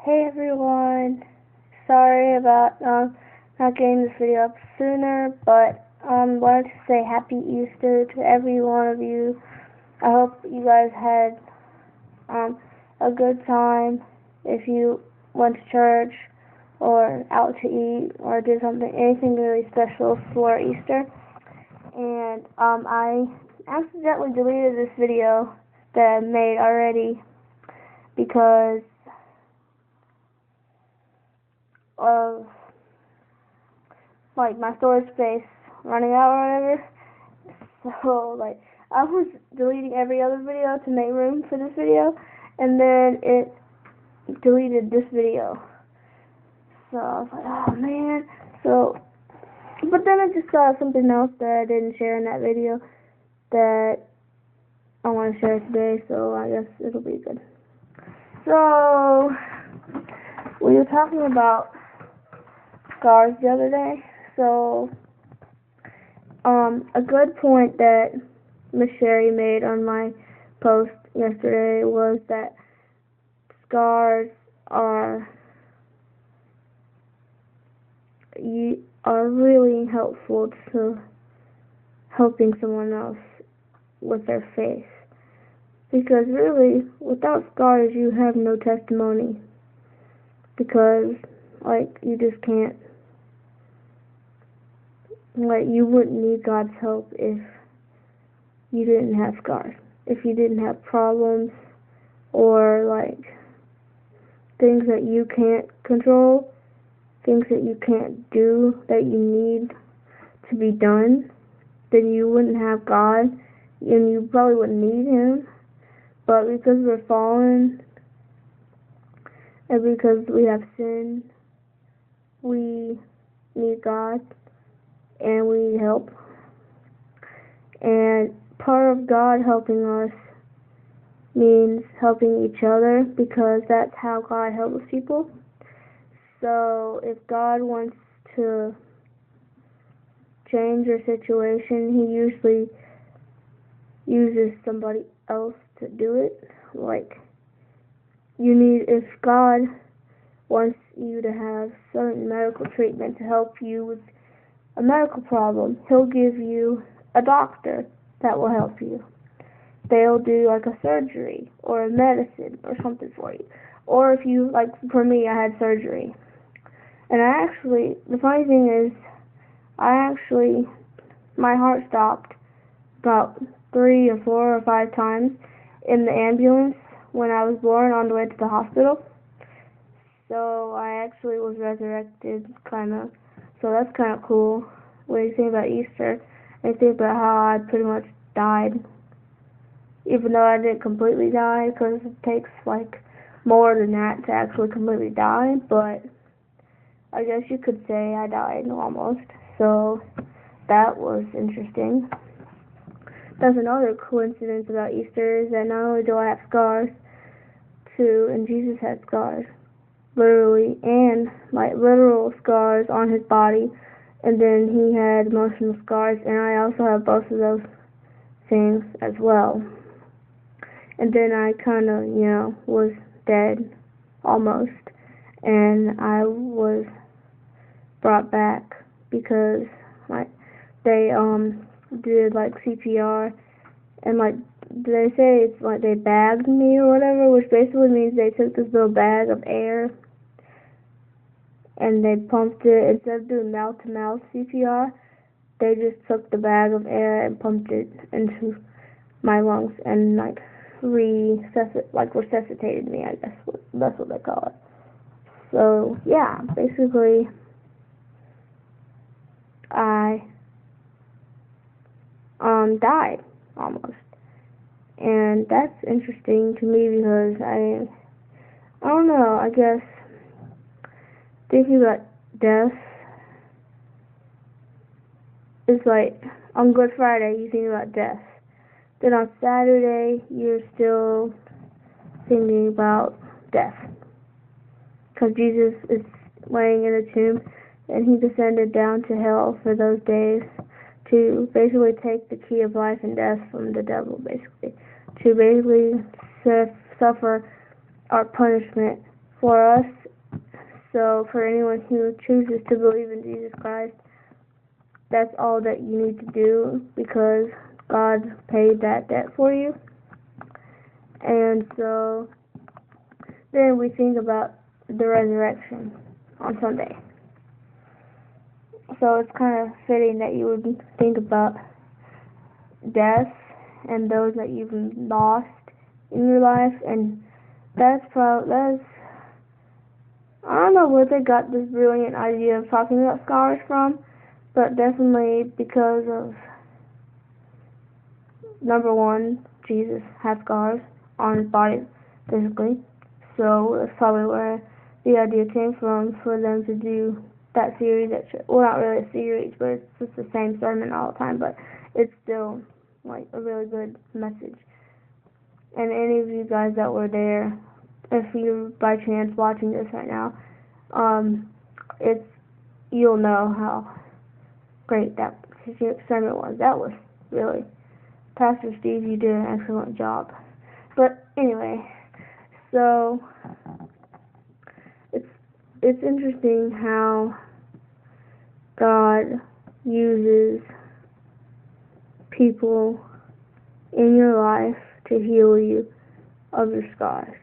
Hey everyone, sorry about not getting this video up sooner, but wanted to say Happy Easter to every one of you. I hope you guys had a good time if you went to church or out to eat or did anything really special for Easter. And I accidentally deleted this video that I made already because of like my storage space running out or whatever. So like I was deleting every other video to make room for this video, and then it deleted this video. So I was like, oh man. So but then I just saw something else that I didn't share in that video that I want to share today, so I guess it'll be good. So we were talking about scars the other day. So a good point that Miss Sherry made on my post yesterday was that scars are really helpful to helping someone else with their faith. Because really, without scars, you have no testimony. Because, like, you just can't. Like, you wouldn't need God's help if you didn't have scars. If you didn't have problems or, like, things that you can't control, things that you can't do that you need to be done, then you wouldn't have God, and you probably wouldn't need Him. But because we're fallen, and because we have sin, we need God, and we need help. And part of God helping us means helping each other, because that's how God helps people. So if God wants to change your situation, He usually uses somebody else to do it. Like, if God wants you to have certain medical treatment to help you with a medical problem, He'll give you a doctor that will help you. They'll do like a surgery or a medicine or something for you. Or if you, like for me, I had surgery. And the funny thing is, my heart stopped about 3 or 4 or 5 times in the ambulance when I was born on the way to the hospital. So I actually was resurrected, kinda. So that's kinda cool. When you think about Easter, and you think about how I pretty much died. Even though I didn't completely die, because it takes like more than that to actually completely die, but I guess you could say I died almost. So that was interesting. That's another coincidence about Easter, is that not only do I have scars, too, and Jesus had scars, literally, and like literal scars on His body, and then He had emotional scars, and I also have both of those things as well. And then I kinda, was dead, almost, and I was brought back because like they did like CPR, and like they say it's like they bagged me or whatever, which basically means they took this little bag of air and they pumped it. Instead of doing mouth to mouth CPR, they just took the bag of air and pumped it into my lungs and like resuscitated me, I guess that's what they call it. So yeah, basically I died almost, and that's interesting to me because I don't know, I guess thinking about death is like on Good Friday you think about death, then on Saturday you're still thinking about death, because Jesus is laying in a tomb and He descended down to hell for those days to basically take the key of life and death from the devil, basically, to basically suffer our punishment for us. So for anyone who chooses to believe in Jesus Christ, that's all that you need to do, because God paid that debt for you. And so then we think about the resurrection on Sunday. So it's kind of fitting that you would think about death and those that you've lost in your life, and I don't know where they got this brilliant idea of talking about scars from, but definitely because of, number one, Jesus had scars on his body physically, so that's probably where the idea came from for them to do that series. Well, not really a series, but it's just the same sermon all the time, but it's still like a really good message. And any of you guys that were there, if you're by chance watching this right now, you'll know how great that sermon was. That was really, Pastor Steve, you did an excellent job. But anyway, so it's interesting how God uses people in your life to heal you of your scars.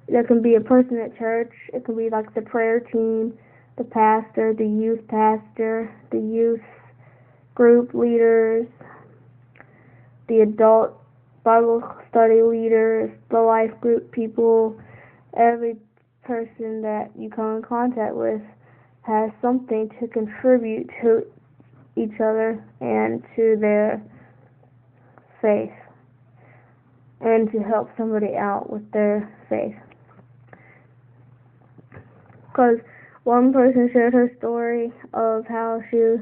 There can be a person at church. It can be like the prayer team, the pastor, the youth group leaders, the adult Bible study leaders, the life group people. Every person that you come in contact with has something to contribute to each other and to their faith, and to help somebody out with their faith. Because one person shared her story of how she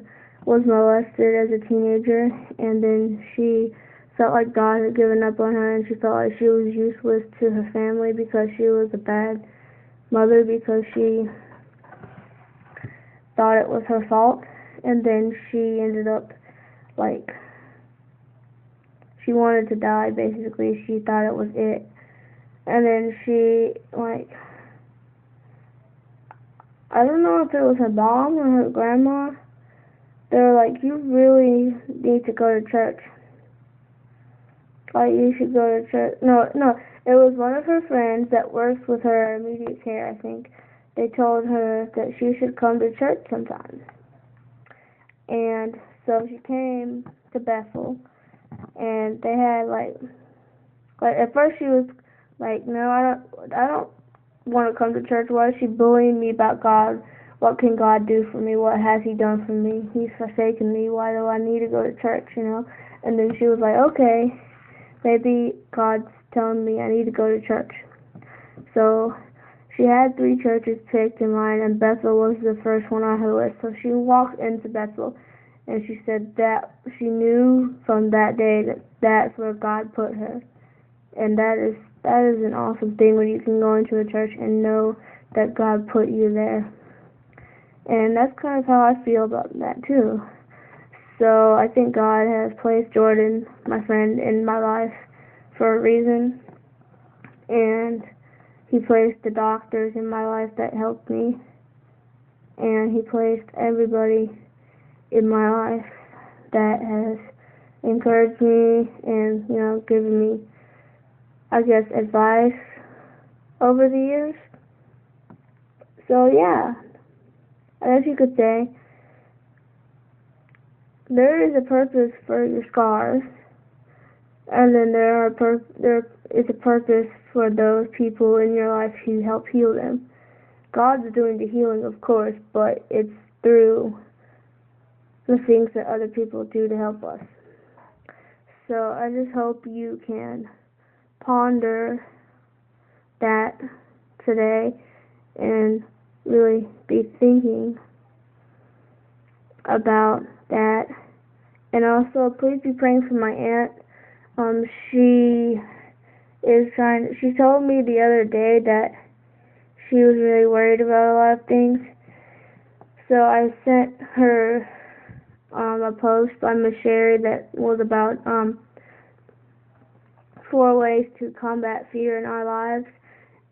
was molested as a teenager, and then she felt like God had given up on her, and she felt like she was useless to her family because she was a bad mother, because she thought it was her fault. And then she ended up, like, she wanted to die, basically. She thought it was it. And then she, like, I don't know if it was her mom or her grandma, they were like, you really need to go to church. Like, you should go to church. No, it was one of her friends that works with her immediate care, I think. They told her that she should come to church sometimes. And so she came to Bethel, and they had like at first she was like, no, I don't want to come to church. Why is she bullying me about God? What can God do for me? What has he done for me? He's forsaken me. Why do I need to go to church, And then she was like, okay, maybe God's telling me I need to go to church. So she had 3 churches picked in line, and Bethel was the first one on her list. So she walked into Bethel, and she said that she knew from that day that that's where God put her. And that is an awesome thing when you can go into a church and know that God put you there. And that's kind of how I feel about that too. So I think God has placed Jordan, my friend, in my life for a reason. And he placed the doctors in my life that helped me. And he placed everybody in my life that has encouraged me and, given me, I guess, advice over the years. So yeah, I guess you could say there is a purpose for your scars, and then there is a purpose for those people in your life who help heal them. God's doing the healing, of course, but it's through the things that other people do to help us. So I just hope you can ponder that today and really be thinking about that. And also, please be praying for my aunt. She told me the other day that she was really worried about a lot of things. So I sent her a post by Miss Sherry that was about 4 ways to combat fear in our lives.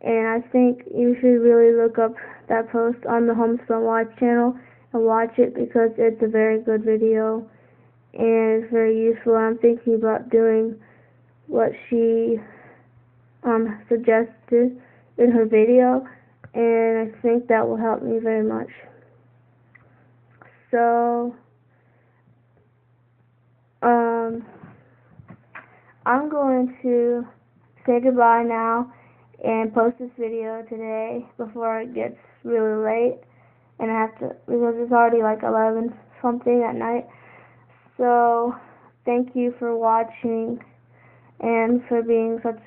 And I think you should really look up that post on the Homespun Watch channel and watch it because it's a very good video and it's very useful. I'm thinking about doing what she suggested in her video, and I think that will help me very much. So, I'm going to say goodbye now and post this video today before it gets really late, and I have to, because it's already like 11 something at night. So, thank you for watching and for being such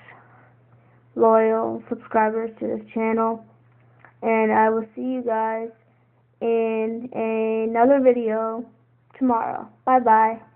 loyal subscribers to this channel, and I will see you guys in another video tomorrow. Bye bye.